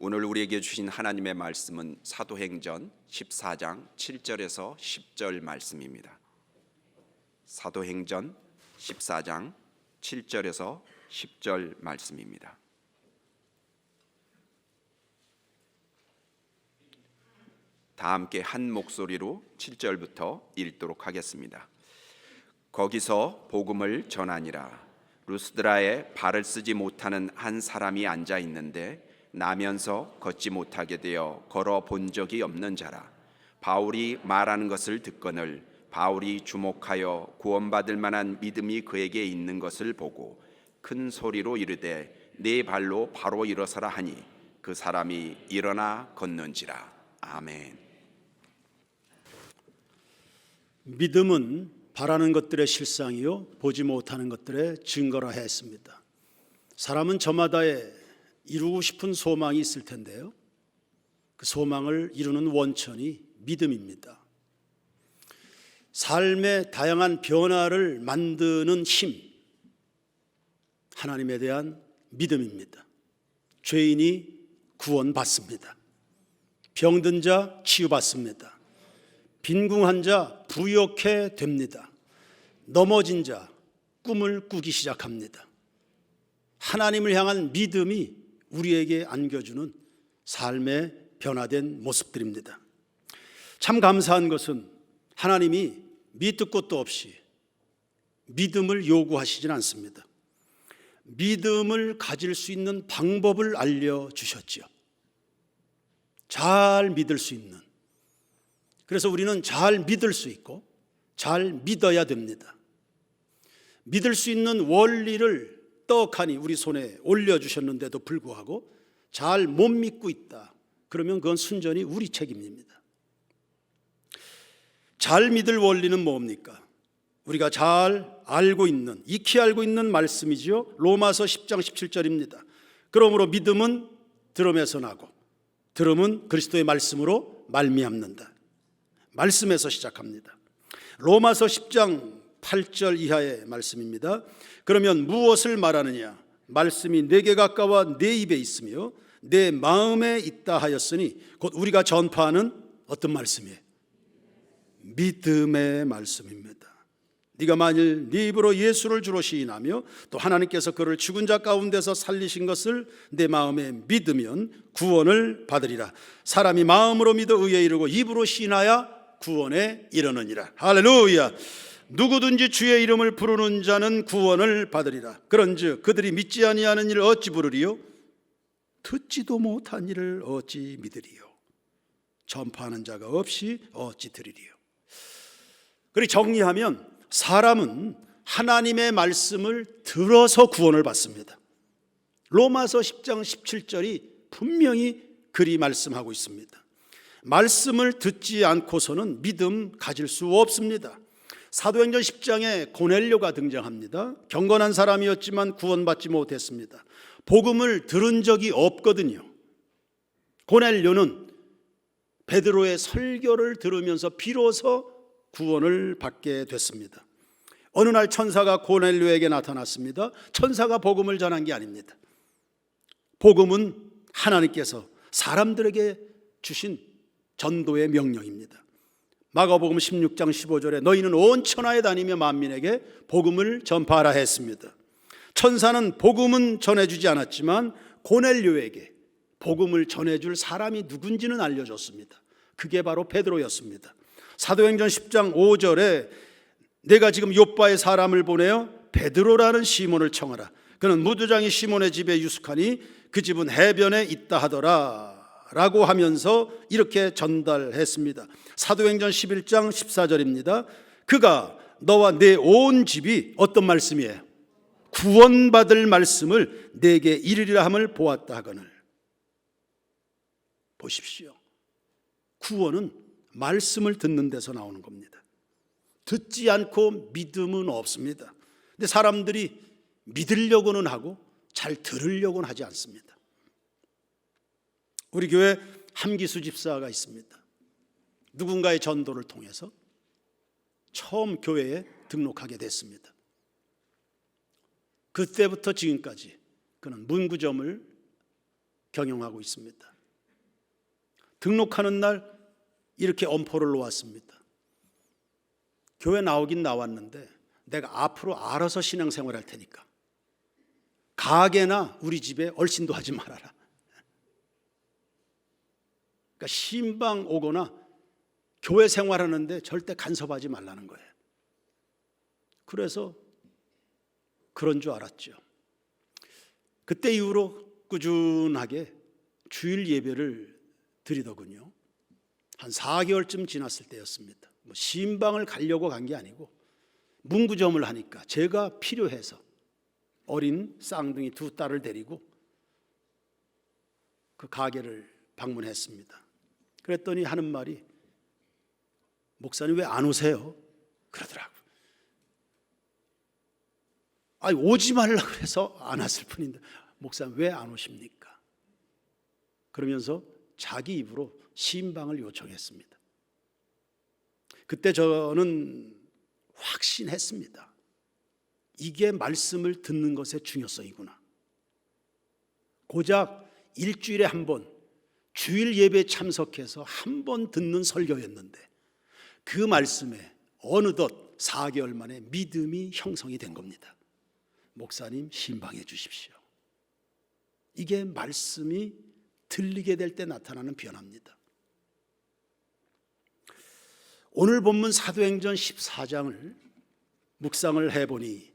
오늘 우리에게 주신 하나님의 말씀은 사도행전 14장 7절에서 10절 말씀입니다. 사도행전 14장 7절에서 10절 말씀입니다. 다 함께 한 목소리로 7절부터 읽도록 하겠습니다. 거기서 복음을 전하니라. 루스드라에 발을 쓰지 못하는 한 사람이 앉아 있는데 나면서 걷지 못하게 되어 걸어 본 적이 없는 자라. 바울이 말하는 것을 듣거늘 바울이 주목하여 구원받을 만한 믿음이 그에게 있는 것을 보고 큰 소리로 이르되 네 발로 바로 일어서라 하니 그 사람이 일어나 걷는지라. 아멘. 믿음은 바라는 것들의 실상이요 보지 못하는 것들의 증거라 했습니다. 사람은 저마다의 이루고 싶은 소망이 있을 텐데요, 그 소망을 이루는 원천이 믿음입니다. 삶의 다양한 변화를 만드는 힘, 하나님에 대한 믿음입니다. 죄인이 구원받습니다. 병든 자 치유받습니다. 빈궁한 자 부욕해 됩니다. 넘어진 자 꿈을 꾸기 시작합니다. 하나님을 향한 믿음이 우리에게 안겨주는 삶의 변화된 모습들입니다. 참 감사한 것은 하나님이 밑도 끝도 없이 믿음을 요구하시진 않습니다. 믿음을 가질 수 있는 방법을 알려주셨죠. 잘 믿을 수 있는, 그래서 우리는 잘 믿을 수 있고 잘 믿어야 됩니다. 믿을 수 있는 원리를 떡하니 우리 손에 올려주셨는데도 불구하고 잘 못 믿고 있다, 그러면 그건 순전히 우리 책임입니다. 잘 믿을 원리는 뭡니까? 우리가 잘 알고 있는, 익히 알고 있는 말씀이지요. 로마서 10장 17절입니다. 그러므로 믿음은 들음에서 나고 들음은 그리스도의 말씀으로 말미암는다. 말씀에서 시작합니다. 로마서 10장 8절 이하의 말씀입니다. 그러면 무엇을 말하느냐? 말씀이 내게 가까워 내 입에 있으며 내 마음에 있다 하였으니 곧 우리가 전파하는 어떤 말씀이에요? 믿음의 말씀입니다. 네가 만일 네 입으로 예수를 주로 시인하며 또 하나님께서 그를 죽은 자 가운데서 살리신 것을 내 마음에 믿으면 구원을 받으리라. 사람이 마음으로 믿어 의에 이르고 입으로 시인하여 구원에 이르느니라. 할렐루야. 누구든지 주의 이름을 부르는 자는 구원을 받으리라. 그런즉 그들이 믿지 아니하는 일을 어찌 부르리요? 듣지도 못한 일을 어찌 믿으리요? 전파하는 자가 없이 어찌 들으리요? 그리 정리하면 사람은 하나님의 말씀을 들어서 구원을 받습니다. 로마서 10장 17절이 분명히 그리 말씀하고 있습니다. 말씀을 듣지 않고서는 믿음 가질 수 없습니다. 사도행전 10장에 고넬료가 등장합니다. 경건한 사람이었지만 구원받지 못했습니다. 복음을 들은 적이 없거든요. 고넬료는 베드로의 설교를 들으면서 비로소 구원을 받게 됐습니다. 어느 날 천사가 고넬료에게 나타났습니다. 천사가 복음을 전한 게 아닙니다. 복음은 하나님께서 사람들에게 주신 전도의 명령입니다. 마가복음 16장 15절에 너희는 온 천하에 다니며 만민에게 복음을 전파하라 했습니다. 천사는 복음은 전해주지 않았지만 고넬료에게 복음을 전해줄 사람이 누군지는 알려줬습니다. 그게 바로 베드로였습니다. 사도행전 10장 5절에 내가 지금 요빠에 사람을 보내어 베드로라는 시몬을 청하라. 그는 무두장이 시몬의 집에 유숙하니 그 집은 해변에 있다 하더라 라고 하면서 이렇게 전달했습니다. 사도행전 11장 14절입니다. 그가 너와 내 온 집이 어떤 말씀이에요? 구원받을 말씀을 내게 이르리라 함을 보았다 하거늘. 보십시오. 구원은 말씀을 듣는 데서 나오는 겁니다. 듣지 않고 믿음은 없습니다. 근데 사람들이 믿으려고는 하고 잘 들으려고는 하지 않습니다. 우리 교회 함기수 집사가 있습니다. 누군가의 전도를 통해서 처음 교회에 등록하게 됐습니다. 그때부터 지금까지 그는 문구점을 경영하고 있습니다. 등록하는 날 이렇게 엄포를 놓았습니다. 교회 나오긴 나왔는데 내가 앞으로 알아서 신앙생활 할 테니까 가게나 우리 집에 얼씬도 하지 말아라. 그러니까 신방 오거나 교회 생활하는데 절대 간섭하지 말라는 거예요. 그래서 그런 줄 알았죠. 그때 이후로 꾸준하게 주일 예배를 드리더군요. 한 4개월쯤 지났을 때였습니다. 신방을 가려고 간 게 아니고 문구점을 하니까 제가 필요해서 어린 쌍둥이 2딸을 데리고 그 가게를 방문했습니다. 그랬더니 하는 말이 목사님 왜 안 오세요? 그러더라고요. 아니 오지 말라 그래서 안 왔을 뿐인데 목사님 왜 안 오십니까? 그러면서 자기 입으로 신방을 요청했습니다. 그때 저는 확신했습니다. 이게 말씀을 듣는 것의 중요성이구나. 고작 일주일에 한 번 주일 예배에 참석해서 한 번 듣는 설교였는데 그 말씀에 어느덧 4개월 만에 믿음이 형성이 된 겁니다. 목사님 신방해 주십시오. 이게 말씀이 들리게 될 때 나타나는 변화입니다. 오늘 본문 사도행전 14장을 묵상을 해보니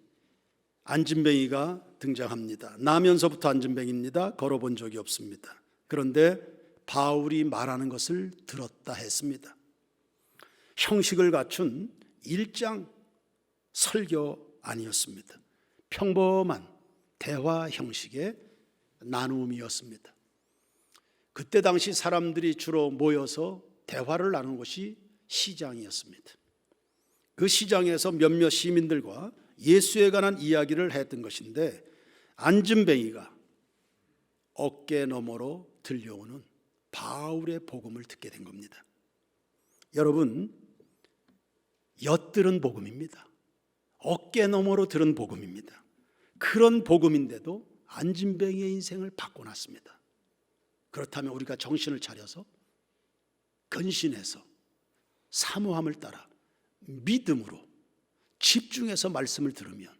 안진뱅이가 등장합니다. 나면서부터 안진뱅이입니다. 걸어본 적이 없습니다. 그런데 바울이 말하는 것을 들었다 했습니다. 형식을 갖춘 일장 설교 아니었습니다. 평범한 대화 형식의 나눔이었습니다. 그때 당시 사람들이 주로 모여서 대화를 나누는 곳이 시장이었습니다. 그 시장에서 몇몇 시민들과 예수에 관한 이야기를 했던 것인데 안진뱅이가 어깨 너머로 들려오는 바울의 복음을 듣게 된 겁니다. 여러분, 엿들은 복음입니다. 어깨 너머로 들은 복음입니다. 그런 복음인데도 안진뱅이의 인생을 바꿔놨습니다. 그렇다면 우리가 정신을 차려서 근신해서 사모함을 따라 믿음으로 집중해서 말씀을 들으면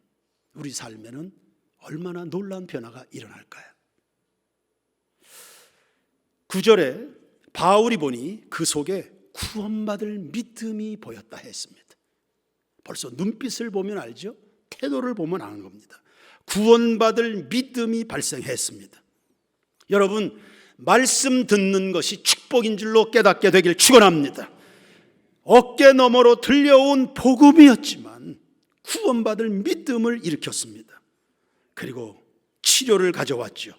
우리 삶에는 얼마나 놀라운 변화가 일어날까요? 9절에 바울이 보니 그 속에 구원받을 믿음이 보였다 했습니다. 벌써 눈빛을 보면 알죠? 태도를 보면 아는 겁니다. 구원받을 믿음이 발생했습니다. 여러분, 말씀 듣는 것이 축복인 줄로 깨닫게 되길 축원합니다. 어깨 너머로 들려온 복음이었지만 구원받을 믿음을 일으켰습니다. 그리고 치료를 가져왔죠.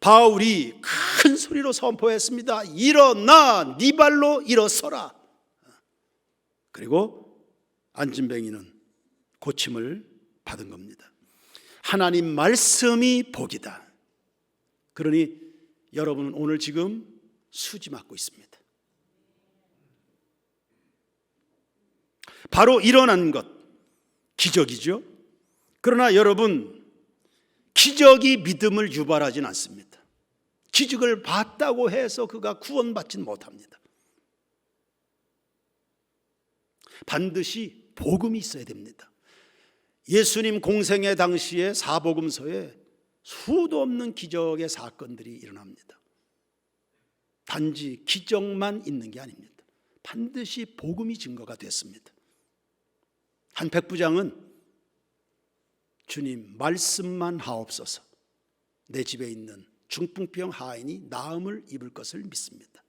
바울이 큰 소리로 선포했습니다. 일어나, 네 발로 일어서라. 그리고 안진뱅이는 고침을 받은 겁니다. 하나님 말씀이 복이다. 그러니 여러분은 오늘 지금 수지 맞고 있습니다. 바로 일어난 것, 기적이죠. 그러나 여러분, 기적이 믿음을 유발하진 않습니다. 기적을 봤다고 해서 그가 구원받진 못합니다. 반드시 복음이 있어야 됩니다. 예수님 공생애 당시에 사복음서에 수도 없는 기적의 사건들이 일어납니다. 단지 기적만 있는 게 아닙니다. 반드시 복음이 증거가 됐습니다. 한 백부장은 주님 말씀만 하옵소서, 내 집에 있는 중풍병 하인이 나음을 입을 것을 믿습니다.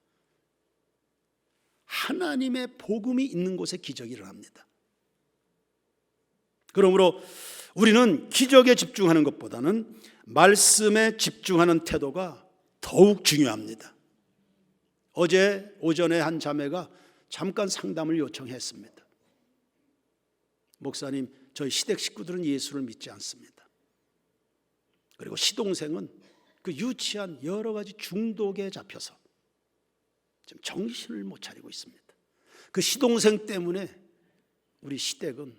하나님의 복음이 있는 곳에 기적이 일어납니다. 그러므로 우리는 기적에 집중하는 것보다는 말씀에 집중하는 태도가 더욱 중요합니다. 어제 오전에 한 자매가 잠깐 상담을 요청했습니다. 목사님, 저희 시댁 식구들은 예수를 믿지 않습니다. 그리고 시동생은 그 유치한 여러 가지 중독에 잡혀서 지금 정신을 못 차리고 있습니다. 그 시동생 때문에 우리 시댁은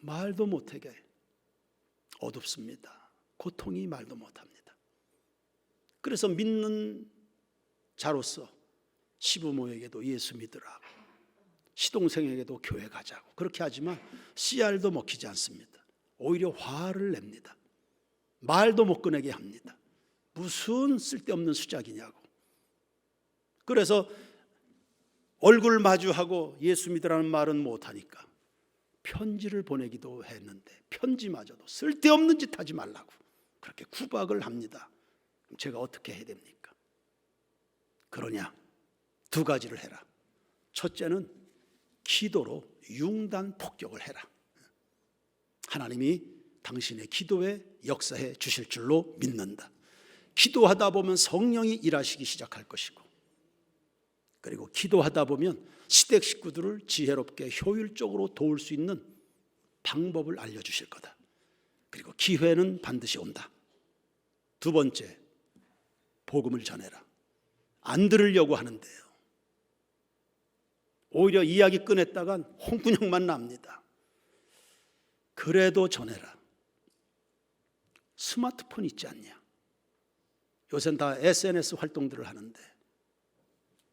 말도 못하게 어둡습니다. 고통이 말도 못합니다. 그래서 믿는 자로서 시부모에게도 예수 믿으라고, 시동생에게도 교회 가자고 그렇게 하지만 씨알도 먹히지 않습니다. 오히려 화를 냅니다. 말도 못 꺼내게 합니다. 무슨 쓸데없는 수작이냐고. 그래서 얼굴 마주하고 예수 믿으라는 말은 못하니까 편지를 보내기도 했는데 편지마저도 쓸데없는 짓 하지 말라고 그렇게 구박을 합니다. 그럼 제가 어떻게 해야 됩니까? 그러냐, 두 가지를 해라. 첫째는 기도로 융단 폭격을 해라. 하나님이 당신의 기도에 역사해 주실 줄로 믿는다. 기도하다 보면 성령이 일하시기 시작할 것이고, 그리고 기도하다 보면 시댁 식구들을 지혜롭게 효율적으로 도울 수 있는 방법을 알려주실 거다. 그리고 기회는 반드시 온다. 두 번째, 복음을 전해라. 안 들으려고 하는데요, 오히려 이야기 꺼냈다간 홍군형만 납니다. 그래도 전해라. 스마트폰 있지 않냐? 요새는 다 SNS 활동들을 하는데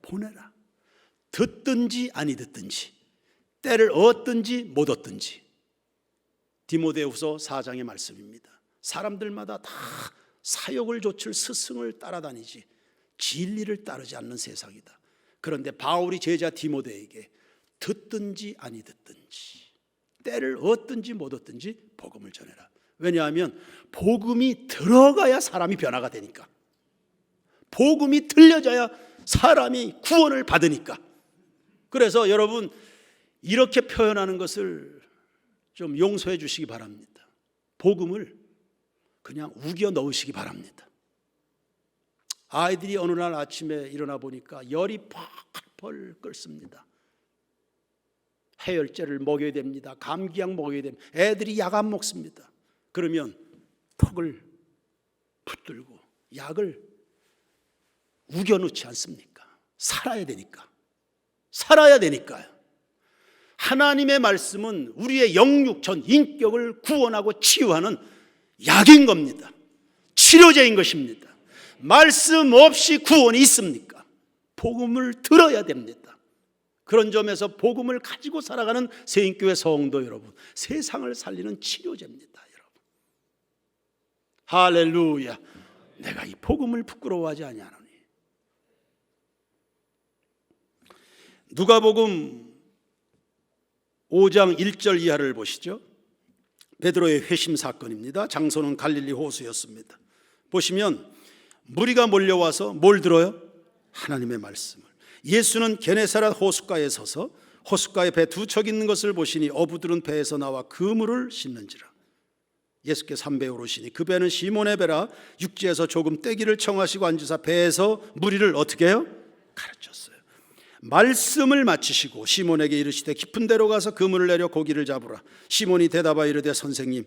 보내라. 듣든지 아니 듣든지, 때를 얻든지 못 얻든지. 디모데후서 4장의 말씀입니다. 사람들마다 다 사욕을 좇을 스승을 따라다니지 진리를 따르지 않는 세상이다. 그런데 바울이 제자 디모데에게 듣든지 아니 듣든지, 때를 얻든지 못 얻든지 복음을 전해라. 왜냐하면 복음이 들어가야 사람이 변화가 되니까, 복음이 들려져야 사람이 구원을 받으니까. 그래서 여러분, 이렇게 표현하는 것을 좀 용서해 주시기 바랍니다. 복음을 그냥 우겨 넣으시기 바랍니다. 아이들이 어느 날 아침에 일어나 보니까 열이 펄펄 끓습니다. 해열제를 먹여야 됩니다. 감기약 먹여야 됩니다. 애들이 약 안 먹습니다. 그러면 턱을 붙들고 약을 우겨놓지 않습니까? 살아야 되니까. 살아야 되니까요. 하나님의 말씀은 우리의 영육전 인격을 구원하고 치유하는 약인 겁니다. 치료제인 것입니다. 말씀 없이 구원이 있습니까? 복음을 들어야 됩니다. 그런 점에서 복음을 가지고 살아가는 세인교회 성도 여러분, 세상을 살리는 치료제입니다, 여러분. 할렐루야. 내가 이 복음을 부끄러워하지 아니하노니. 누가복음 5장 1절 이하를 보시죠. 베드로의 회심 사건입니다. 장소는 갈릴리 호수였습니다. 보시면 무리가 몰려와서 뭘 들어요? 하나님의 말씀을. 예수는 게네사렛 호숫가에 서서 호숫가에 배 두 척 있는 것을 보시니 어부들은 배에서 나와 그물을 씻는지라. 예수께서 한 배에 오르시니 그 배는 시몬의 배라. 육지에서 조금 떼기를 청하시고 앉으사 배에서 무리를 어떻게 해요? 가르쳤어요. 말씀을 마치시고 시몬에게 이르시되 깊은 데로 가서 그물을 내려 고기를 잡으라. 시몬이 대답하여 이르되 선생님,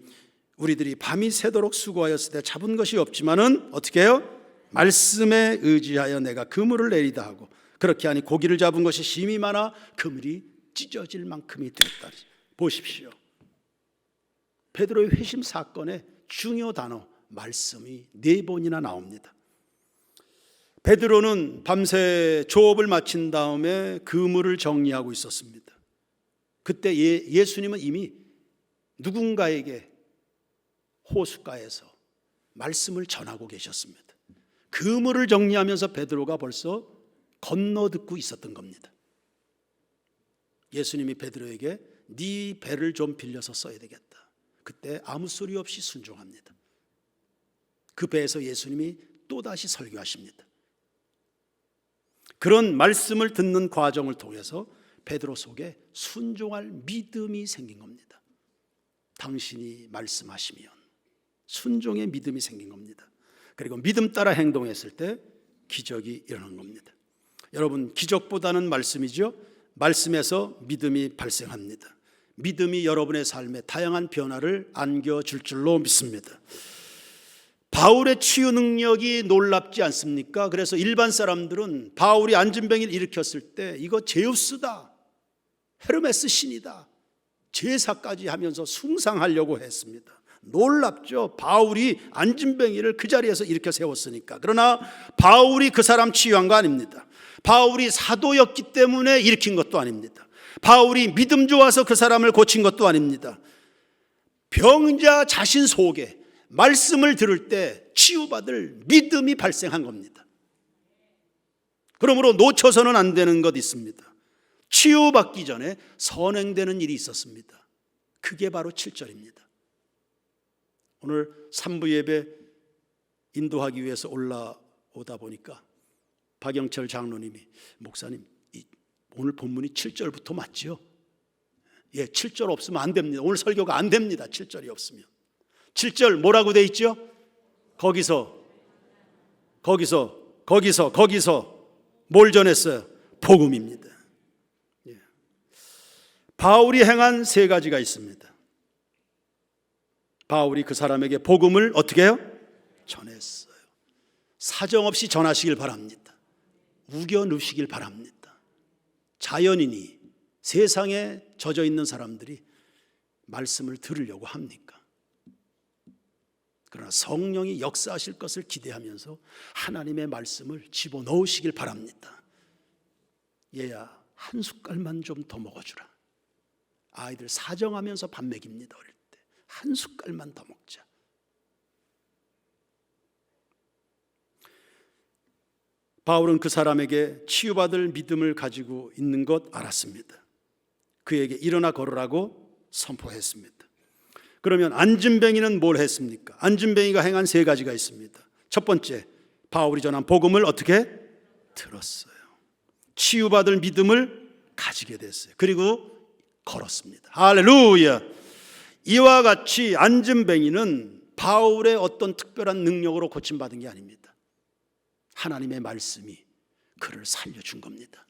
우리들이 밤이 새도록 수고하였을 때 잡은 것이 없지만은 어떻게 해요? 말씀에 의지하여 내가 그물을 내리다 하고, 그렇게 하니 고기를 잡은 것이 심이 많아 그물이 찢어질 만큼이 되었다. 보십시오. 베드로의 회심 사건의 중요 단어 말씀이 4번이나 나옵니다. 베드로는 밤새 조업을 마친 다음에 그물을 정리하고 있었습니다. 그때 예수님은 이미 누군가에게 호숫가에서 말씀을 전하고 계셨습니다. 그물을 정리하면서 베드로가 벌써 건너듣고 있었던 겁니다. 예수님이 베드로에게 네 배를 좀 빌려서 써야 되겠다. 그때 아무 소리 없이 순종합니다. 그 배에서 예수님이 또다시 설교하십니다. 그런 말씀을 듣는 과정을 통해서 베드로 속에 순종할 믿음이 생긴 겁니다. 당신이 말씀하시면 순종의 믿음이 생긴 겁니다. 그리고 믿음 따라 행동했을 때 기적이 일어난 겁니다. 여러분, 기적보다는 말씀이죠. 말씀에서 믿음이 발생합니다. 믿음이 여러분의 삶에 다양한 변화를 안겨줄 줄로 믿습니다. 바울의 치유 능력이 놀랍지 않습니까? 그래서 일반 사람들은 바울이 안진병을 일으켰을 때 이거 제우스다, 헤르메스 신이다, 제사까지 하면서 숭상하려고 했습니다. 놀랍죠. 바울이 안진뱅이를 그 자리에서 일으켜 세웠으니까. 그러나 바울이 그 사람 치유한 거 아닙니다. 바울이 사도였기 때문에 일으킨 것도 아닙니다. 바울이 믿음 좋아서 그 사람을 고친 것도 아닙니다. 병자 자신 속에 말씀을 들을 때 치유받을 믿음이 발생한 겁니다. 그러므로 놓쳐서는 안 되는 것 있습니다. 치유받기 전에 선행되는 일이 있었습니다. 그게 바로 7절입니다. 오늘 3부 예배 인도하기 위해서 올라오다 보니까 박영철 장로님이 목사님 오늘 본문이 7절부터 맞지요? 예, 7절 없으면 안 됩니다. 오늘 설교가 안 됩니다. 7절이 없으면. 7절 뭐라고 돼 있죠? 거기서 뭘 전했어요? 복음입니다. 예. 바울이 행한 세 가지가 있습니다. 바울이 그 사람에게 복음을 어떻게 해요? 전했어요. 사정없이 전하시길 바랍니다. 우겨 넣으시길 바랍니다. 자연인이 세상에 젖어 있는 사람들이 말씀을 들으려고 합니까? 그러나 성령이 역사하실 것을 기대하면서 하나님의 말씀을 집어넣으시길 바랍니다. 얘야 한 숟갈만 좀 더 먹어주라. 아이들 사정하면서 밥 먹입니다. 어릴 때 한 숟갈만 더 먹자. 바울은 그 사람에게 치유받을 믿음을 가지고 있는 것 알았습니다. 그에게 일어나 걸으라고 선포했습니다. 그러면 안진뱅이는 뭘 했습니까? 안진뱅이가 행한 세 가지가 있습니다. 첫 번째, 바울이 전한 복음을 어떻게 들었어요. 치유받을 믿음을 가지게 됐어요. 그리고 걸었습니다. 할렐루야. 이와 같이 안진뱅이는 바울의 어떤 특별한 능력으로 고침받은 게 아닙니다. 하나님의 말씀이 그를 살려준 겁니다.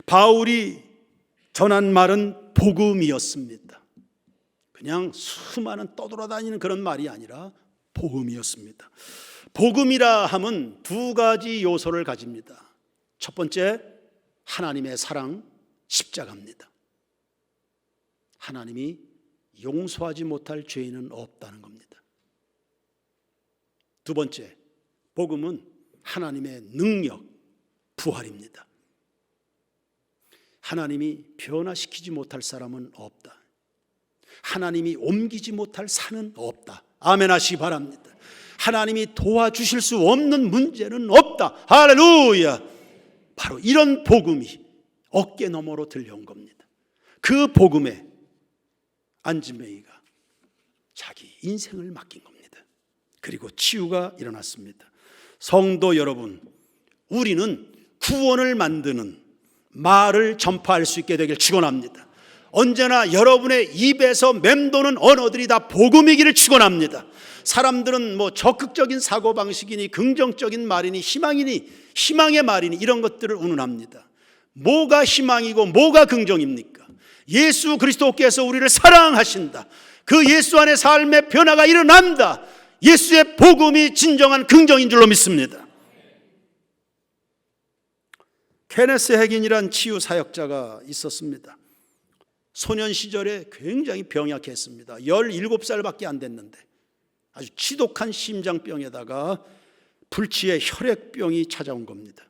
바울이 전한 말은 복음이었습니다. 그냥 수많은 떠돌아다니는 그런 말이 아니라 복음이었습니다. 복음이라 함은 두 가지 요소를 가집니다. 첫 번째, 하나님의 사랑, 십자가입니다. 하나님이 용서하지 못할 죄인은 없다는 겁니다. 두 번째, 복음은 하나님의 능력, 부활입니다. 하나님이 변화시키지 못할 사람은 없다. 하나님이 옮기지 못할 산은 없다. 아멘 하시기 바랍니다. 하나님이 도와주실 수 없는 문제는 없다. 할렐루야. 바로 이런 복음이 어깨 너머로 들려온 겁니다. 그 복음에 안진뱅이가 자기 인생을 맡긴 겁니다. 그리고 치유가 일어났습니다. 성도 여러분, 우리는 구원을 만드는 말을 전파할 수 있게 되길 축원합니다. 언제나 여러분의 입에서 맴도는 언어들이 다 복음이기를 축원합니다. 사람들은 뭐 적극적인 사고방식이니 긍정적인 말이니 희망의 말이니 이런 것들을 운운합니다. 뭐가 희망이고 뭐가 긍정입니까? 예수 그리스도께서 우리를 사랑하신다. 그 예수 안에 삶의 변화가 일어난다. 예수의 복음이 진정한 긍정인 줄로 믿습니다. 케네스 핵인이란 치유 사역자가 있었습니다. 소년 시절에 굉장히 병약했습니다. 17살밖에 안 됐는데 아주 지독한 심장병에다가 불치의 혈액병이 찾아온 겁니다.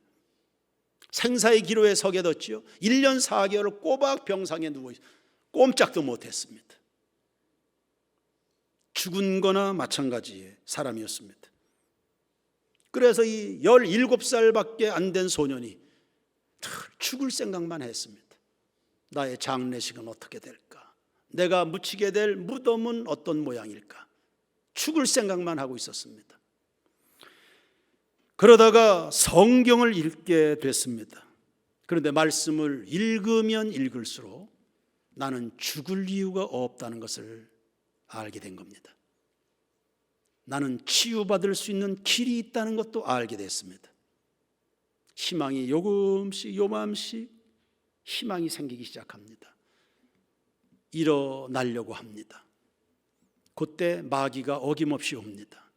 생사의 기로에 서게 됐죠. 1년 4개월을 꼬박 병상에 누워 꼼짝도 못했습니다. 죽은 거나 마찬가지의 사람이었습니다. 그래서 이 17살밖에 안 된 소년이 죽을 생각만 했습니다. 나의 장례식은 어떻게 될까? 내가 묻히게 될 무덤은 어떤 모양일까? 죽을 생각만 하고 있었습니다. 그러다가 성경을 읽게 됐습니다. 그런데 말씀을 읽으면 읽을수록 나는 죽을 이유가 없다는 것을 알게 된 겁니다. 나는 치유받을 수 있는 길이 있다는 것도 알게 됐습니다. 희망이 요맘씩 희망이 생기기 시작합니다. 일어나려고 합니다. 그때 마귀가 어김없이 옵니다.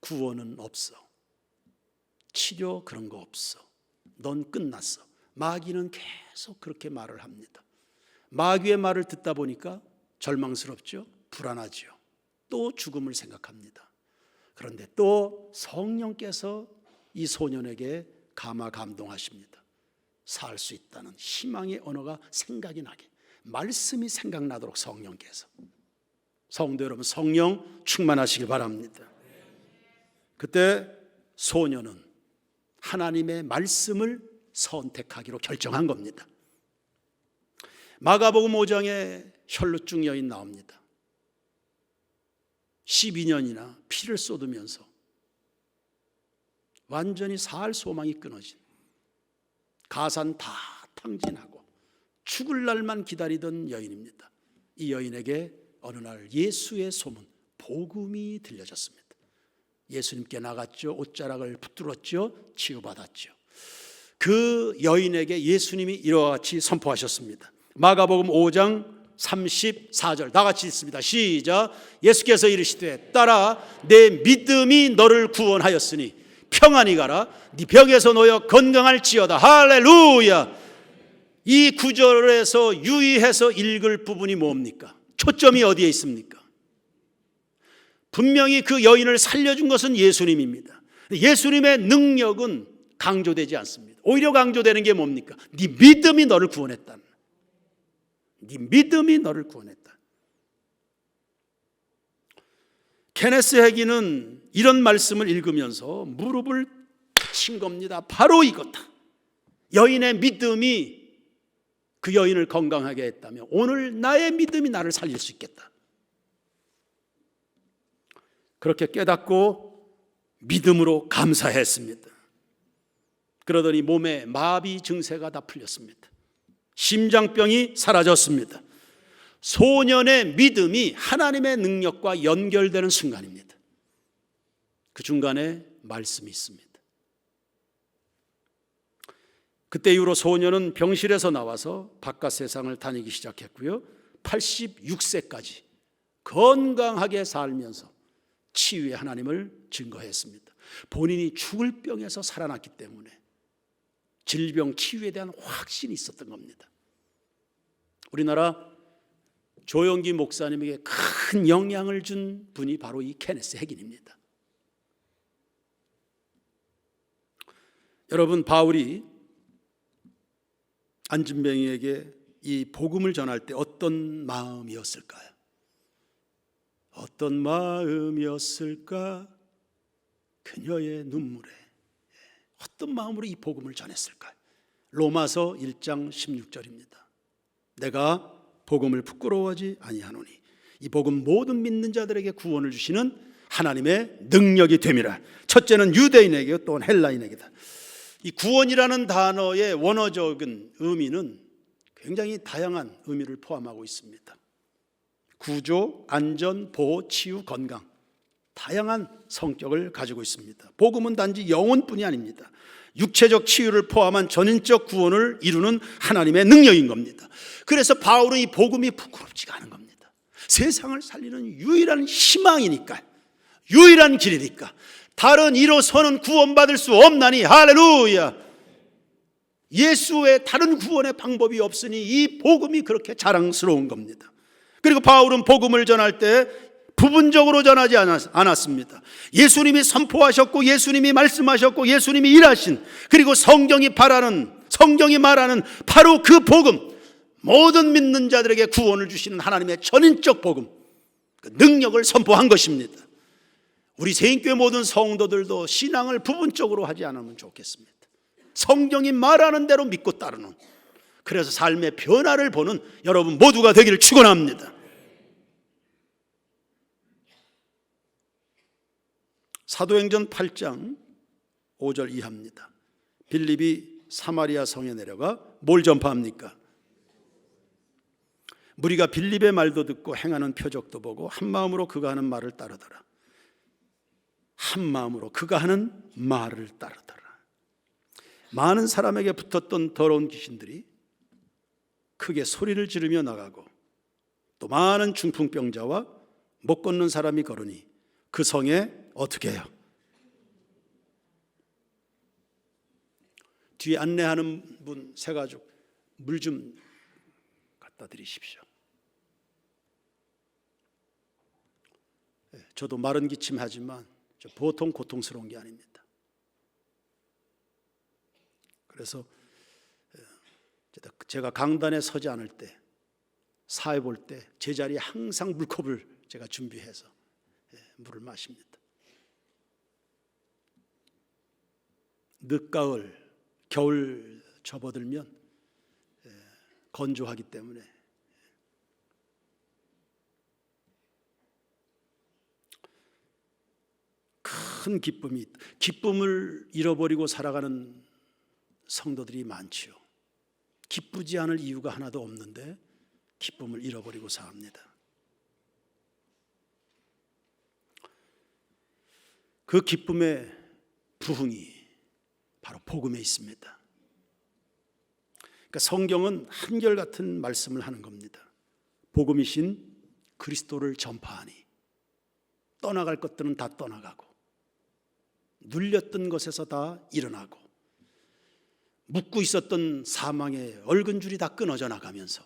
구원은 없어. 치료 그런 거 없어. 넌 끝났어. 마귀는 계속 그렇게 말을 합니다. 마귀의 말을 듣다 보니까 절망스럽죠. 불안하지요. 또 죽음을 생각합니다. 그런데 또 성령께서 이 소년에게 감동하십니다. 살 수 있다는 희망의 언어가 생각이 나게, 말씀이 생각나도록 성령께서. 성도 여러분, 성령 충만하시길 바랍니다. 그때 소년은 하나님의 말씀을 선택하기로 결정한 겁니다. 마가복음 5장에 혈루증 여인 나옵니다. 12년이나 피를 쏟으면서 완전히 살 소망이 끊어진, 가산 다 탕진하고 죽을 날만 기다리던 여인입니다. 이 여인에게 어느 날 예수의 소문, 복음이 들려졌습니다. 예수님께 나갔죠. 옷자락을 붙들었죠. 치유받았죠. 그 여인에게 예수님이 이와 같이 선포하셨습니다. 마가복음 5장 34절 다 같이 읽습니다. 시작. 예수께서 이르시되 딸아, 내 믿음이 너를 구원하였으니 평안히 가라. 네 병에서 놓여 건강할지어다. 할렐루야. 이 구절에서 유의해서 읽을 부분이 뭡니까? 초점이 어디에 있습니까? 분명히 그 여인을 살려준 것은 예수님입니다. 예수님의 능력은 강조되지 않습니다. 오히려 강조되는 게 뭡니까? 네 믿음이 너를 구원했다. 네 믿음이 너를 구원했다. 케네스 해기는 이런 말씀을 읽으면서 무릎을 친 겁니다. 바로 이거다. 여인의 믿음이 그 여인을 건강하게 했다면 오늘 나의 믿음이 나를 살릴 수 있겠다. 그렇게 깨닫고 믿음으로 감사했습니다. 그러더니 몸에 마비 증세가 다 풀렸습니다. 심장병이 사라졌습니다. 소년의 믿음이 하나님의 능력과 연결되는 순간입니다. 그 중간에 말씀이 있습니다. 그때 이후로 소년은 병실에서 나와서 바깥 세상을 다니기 시작했고요. 86세까지 건강하게 살면서 치유의 하나님을 증거했습니다. 본인이 죽을 병에서 살아났기 때문에 질병 치유에 대한 확신이 있었던 겁니다. 우리나라 조영기 목사님에게 큰 영향을 준 분이 바로 이 케네스 해긴입니다. 여러분, 바울이 안진뱅이에게 이 복음을 전할 때 어떤 마음이었을까요? 어떤 마음이었을까? 그녀의 눈물에 어떤 마음으로 이 복음을 전했을까요? 로마서 1장 16절입니다. 내가 복음을 부끄러워하지 아니하노니 이 복음 모든 믿는 자들에게 구원을 주시는 하나님의 능력이 됨이라. 첫째는 유대인에게 또 헬라인에게다. 이 구원이라는 단어의 원어적인 의미는 굉장히 다양한 의미를 포함하고 있습니다. 구조, 안전, 보호, 치유, 건강, 다양한 성격을 가지고 있습니다. 복음은 단지 영혼뿐이 아닙니다. 육체적 치유를 포함한 전인적 구원을 이루는 하나님의 능력인 겁니다. 그래서 바울은 이 복음이 부끄럽지가 않은 겁니다. 세상을 살리는 유일한 희망이니까, 유일한 길이니까 다른 이로서는 구원받을 수 없나니. 할렐루야. 예수의 다른 구원의 방법이 없으니 이 복음이 그렇게 자랑스러운 겁니다. 그리고 바울은 복음을 전할 때 부분적으로 전하지 않았습니다. 예수님이 선포하셨고 예수님이 말씀하셨고 예수님이 일하신, 그리고 성경이 말하는 바로 그 복음, 모든 믿는 자들에게 구원을 주시는 하나님의 전인적 복음, 그 능력을 선포한 것입니다. 우리 세인교회 모든 성도들도 신앙을 부분적으로 하지 않으면 좋겠습니다. 성경이 말하는 대로 믿고 따르는, 그래서 삶의 변화를 보는 여러분 모두가 되기를 축원합니다. 사도행전 8장 5절 이하입니다. 빌립이 사마리아 성에 내려가 뭘 전파합니까? 무리가 빌립의 말도 듣고 행하는 표적도 보고 한 마음으로 그가 하는 말을 따르더라. 한 마음으로 그가 하는 말을 따르더라. 많은 사람에게 붙었던 더러운 귀신들이 크게 소리를 지르며 나가고, 또 많은 중풍병자와 못 걷는 사람이 걸으니 그 성에 어떻게 해요? 뒤에 안내하는 분 세 가족 물 좀 갖다 드리십시오. 저도 마른 기침하지만 보통 고통스러운 게 아닙니다. 그래서 제가 강단에 서지 않을 때, 사회 볼 때 제자리에 항상 물컵을 제가 준비해서 물을 마십니다. 늦가을, 겨울 접어들면 건조하기 때문에 큰 기쁨을 잃어버리고 살아가는 성도들이 많지요. 기쁘지 않을 이유가 하나도 없는데 기쁨을 잃어버리고 삽니다. 그 기쁨의 부흥이 바로 복음에 있습니다. 그러니까 성경은 한결같은 말씀을 하는 겁니다. 복음이신 그리스도를 전파하니 떠나갈 것들은 다 떠나가고 눌렸던 것에서 다 일어나고 묶고 있었던 사망의 얼근줄이 다 끊어져 나가면서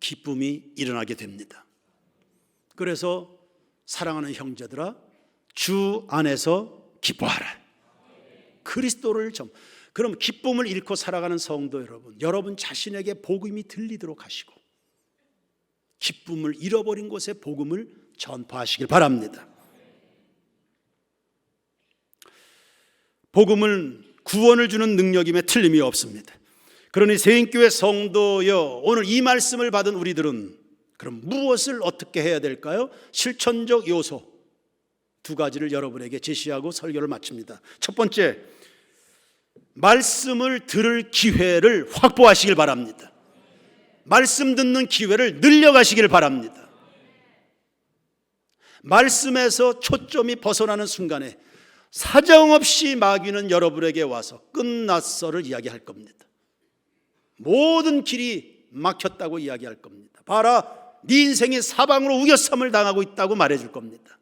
기쁨이 일어나게 됩니다. 그래서 사랑하는 형제들아, 주 안에서 기뻐하라. 그리스도를 그럼 기쁨을 잃고 살아가는 성도 여러분 자신에게 복음이 들리도록 하시고 기쁨을 잃어버린 곳에 복음을 전파하시길 바랍니다. 복음은 구원을 주는 능력임에 틀림이 없습니다. 그러니 세인교회 성도여, 오늘 이 말씀을 받은 우리들은 그럼 무엇을 어떻게 해야 될까요? 실천적 요소 두 가지를 여러분에게 제시하고 설교를 마칩니다. 첫 번째, 말씀을 들을 기회를 확보하시길 바랍니다. 말씀 듣는 기회를 늘려가시길 바랍니다. 말씀에서 초점이 벗어나는 순간에 사정없이 마귀는 여러분에게 와서 끝났어를 이야기할 겁니다. 모든 길이 막혔다고 이야기할 겁니다. 봐라, 네 인생이 사방으로 우겨쌈을 당하고 있다고 말해줄 겁니다.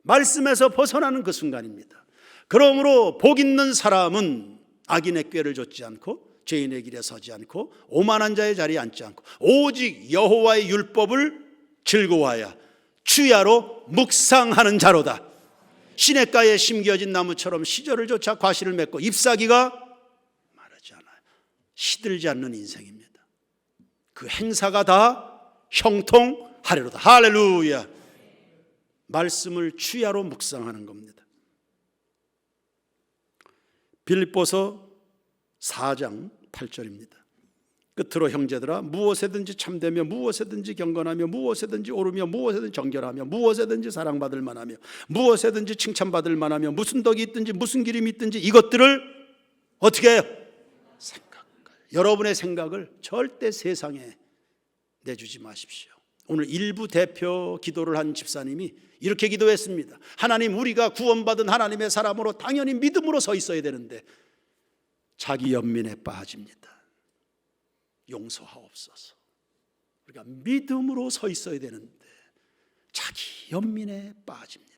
말씀에서 벗어나는 그 순간입니다. 그러므로 복 있는 사람은 악인의 꾀를 좇지 않고 죄인의 길에 서지 않고 오만한 자의 자리에 앉지 않고 오직 여호와의 율법을 즐거워하여 주야로 묵상하는 자로다. 시냇가에 심겨진 나무처럼 시절을 쫓아 과실을 맺고 잎사귀가 마르지 않아요. 시들지 않는 인생입니다. 그 행사가 다 형통하리로다. 할렐루야. 말씀을 주야로 묵상하는 겁니다. 빌립보서 4장 8절입니다. 끝으로 형제들아, 무엇에든지 참되며 무엇에든지 경건하며 무엇에든지 오르며 무엇에든지 정결하며 무엇에든지 사랑받을 만하며 무엇에든지 칭찬받을 만하며 무슨 덕이 있든지 무슨 기름이 있든지 이것들을 어떻게 해요? 여러분의 생각을 절대 세상에 내주지 마십시오. 오늘 일부 대표 기도를 한 집사님이 이렇게 기도했습니다. 하나님, 우리가 구원받은 하나님의 사람으로 당연히 믿음으로 서 있어야 되는데 자기 연민에 빠집니다. 용서하옵소서. 우리가 믿음으로 서 있어야 되는데 자기 연민에 빠집니다.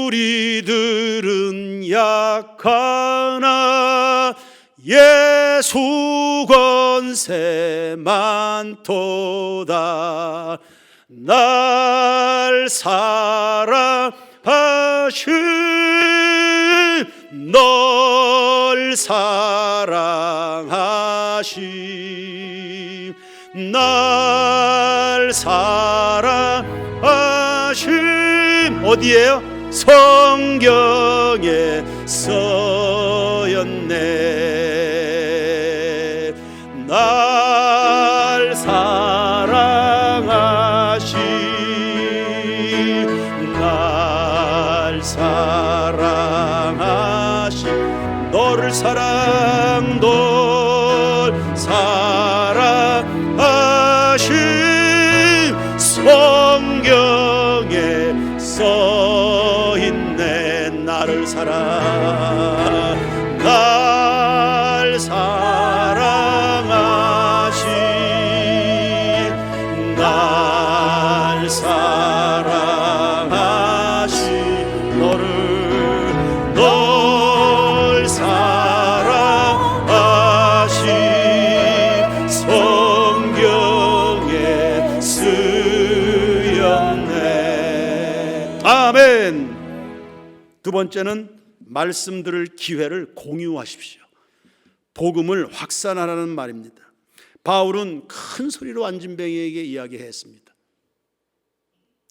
우리들은 약하나 예수 권세 많도다. 날 사랑하신 널 사랑하심 날 사랑하심 어디에요? 성경에 써였네. 날 사랑하심 날 사랑하심 너를 사랑하심 성경에 써있네. 나를 날 사랑하심 날 사랑하심 널 사랑하심 성경에 아멘. 두 번째는 말씀 들을 기회를 공유하십시오. 복음을 확산하라는 말입니다. 바울은 큰 소리로 안진뱅이에게 이야기했습니다.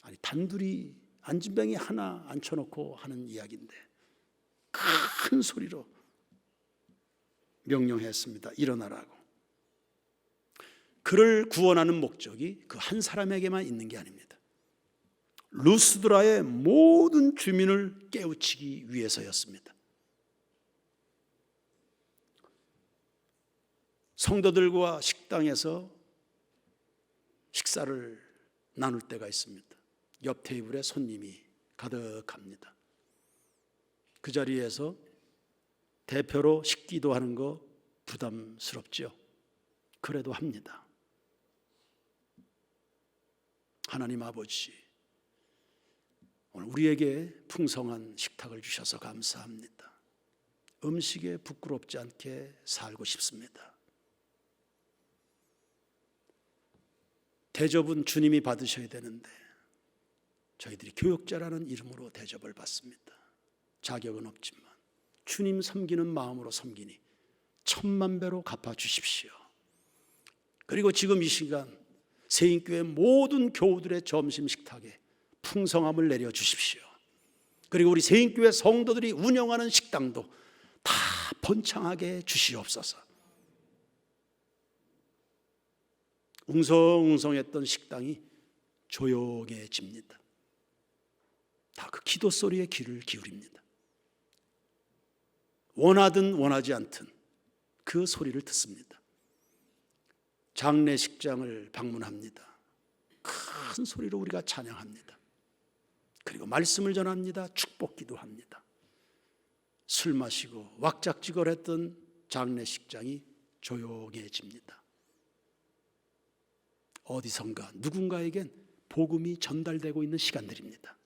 아니, 단둘이 안진뱅이 하나 앉혀놓고 하는 이야기인데 큰 소리로 명령했습니다. 일어나라고. 그를 구원하는 목적이 그 한 사람에게만 있는 게 아닙니다. 루스드라의 모든 주민을 깨우치기 위해서였습니다. 성도들과 식당에서 식사를 나눌 때가 있습니다. 옆 테이블에 손님이 가득합니다. 그 자리에서 대표로 식기도 하는 거 부담스럽죠? 그래도 합니다. 하나님 아버지, 오늘 우리에게 풍성한 식탁을 주셔서 감사합니다. 음식에 부끄럽지 않게 살고 싶습니다. 대접은 주님이 받으셔야 되는데 저희들이 교역자라는 이름으로 대접을 받습니다. 자격은 없지만 주님 섬기는 마음으로 섬기니 10,000배로 갚아주십시오. 그리고 지금 이 시간 세인교회 모든 교우들의 점심 식탁에 풍성함을 내려주십시오. 그리고 우리 세인교회 성도들이 운영하는 식당도 다 번창하게 주시옵소서. 웅성웅성했던 식당이 조용해집니다. 다 그 기도 소리에 귀를 기울입니다. 원하든 원하지 않든 그 소리를 듣습니다. 장례식장을 방문합니다. 큰 소리로 우리가 찬양합니다. 그리고 말씀을 전합니다. 축복기도 합니다. 술 마시고 왁작지껄했던 장례식장이 조용해집니다. 어디선가 누군가에겐 복음이 전달되고 있는 시간들입니다.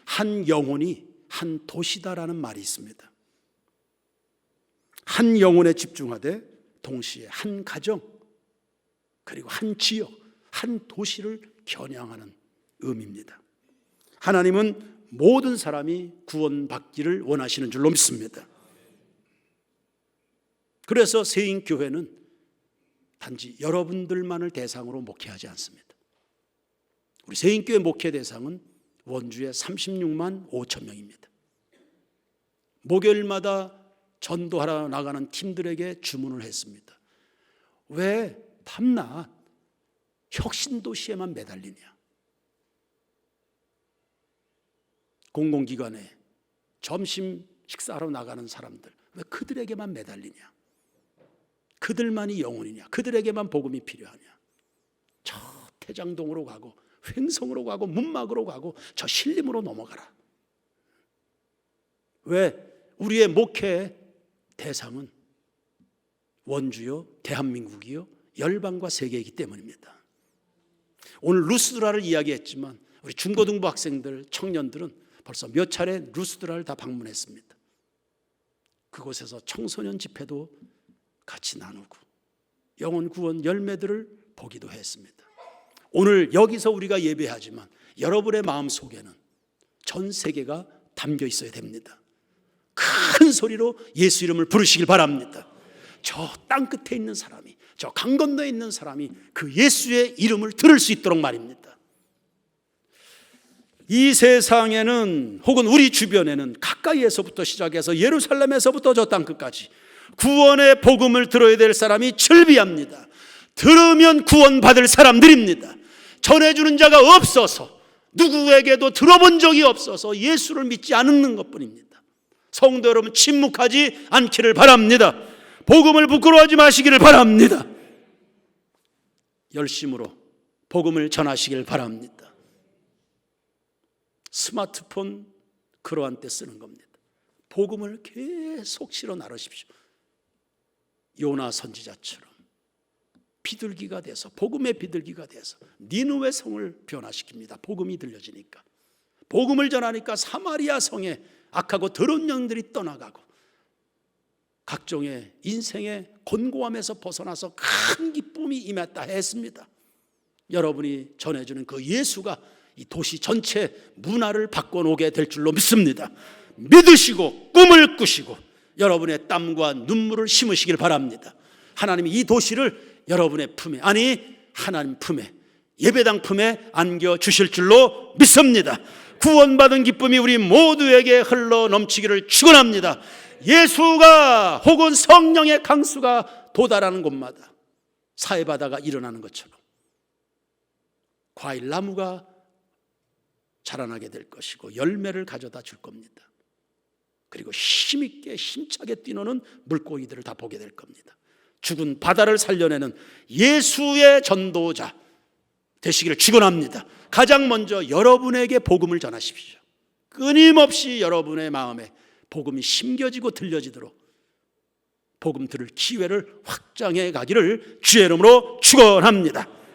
한 영혼이 한 도시다라는 말이 있습니다. 한 영혼에 집중하되 동시에 한 가정 그리고 한 지역, 한 도시를 겨냥하는 의미입니다. 하나님은 모든 사람이 구원받기를 원하시는 줄로 믿습니다. 그래서 세인교회는 단지 여러분들만을 대상으로 목회하지 않습니다. 우리 세인교회 목회 대상은 원주에 36만 5천 명입니다. 목요일마다 전도하러 나가는 팀들에게 주문을 했습니다. 왜 밤낮 혁신도시에만 매달리냐? 공공기관에 점심 식사하러 나가는 사람들 왜 그들에게만 매달리냐? 그들만이 영혼이냐? 그들에게만 복음이 필요하냐? 저 태장동으로 가고 횡성으로 가고 문막으로 가고 저 신림으로 넘어가라. 왜? 우리의 목회 대상은 원주요, 대한민국이요, 열방과 세계이기 때문입니다. 오늘 루스드라를 이야기했지만 우리 중고등부 학생들, 청년들은 벌써 몇 차례 루스드라를 다 방문했습니다. 그곳에서 청소년 집회도 같이 나누고 영혼 구원 열매들을 보기도 했습니다. 오늘 여기서 우리가 예배하지만 여러분의 마음속에는 전 세계가 담겨 있어야 됩니다. 큰 소리로 예수 이름을 부르시길 바랍니다. 저 땅 끝에 있는 사람이, 저 강 건너에 있는 사람이 그 예수의 이름을 들을 수 있도록 말입니다. 이 세상에는 혹은 우리 주변에는 가까이에서부터 시작해서 예루살렘에서부터 저 땅 끝까지 구원의 복음을 들어야 될 사람이 즐비합니다. 들으면 구원받을 사람들입니다. 전해주는 자가 없어서 누구에게도 들어본 적이 없어서 예수를 믿지 않는 것뿐입니다. 성도 여러분, 침묵하지 않기를 바랍니다. 복음을 부끄러워하지 마시기를 바랍니다. 열심으로 복음을 전하시길 바랍니다. 스마트폰 그러한 때 쓰는 겁니다. 복음을 계속 실어 나르십시오. 요나 선지자처럼 비둘기가 돼서, 복음의 비둘기가 돼서 니느웨 성을 변화시킵니다. 복음이 들려지니까. 복음을 전하니까 사마리아 성에 악하고 더러운 영들이 떠나가고 각종의 인생의 곤고함에서 벗어나서 큰 기쁨이 임했다 했습니다. 여러분이 전해주는 그 예수가 이 도시 전체 문화를 바꿔놓게 될 줄로 믿습니다. 믿으시고 꿈을 꾸시고 여러분의 땀과 눈물을 심으시길 바랍니다. 하나님이 이 도시를 여러분의 품에, 아니 하나님 품에, 예배당 품에 안겨주실 줄로 믿습니다. 구원받은 기쁨이 우리 모두에게 흘러 넘치기를 축원합니다. 예수가 혹은 성령의 강수가 도달하는 곳마다 사해바다가 일어나는 것처럼 과일나무가 자라나게 될 것이고 열매를 가져다 줄 겁니다. 그리고 힘있게 힘차게 뛰노는 물고기들을 다 보게 될 겁니다. 죽은 바다를 살려내는 예수의 전도자 되시기를 축원합니다. 가장 먼저 여러분에게 복음을 전하십시오. 끊임없이 여러분의 마음에 복음이 심겨지고 들려지도록 복음 들을 기회를 확장해 가기를 주의 이름으로 축원합니다.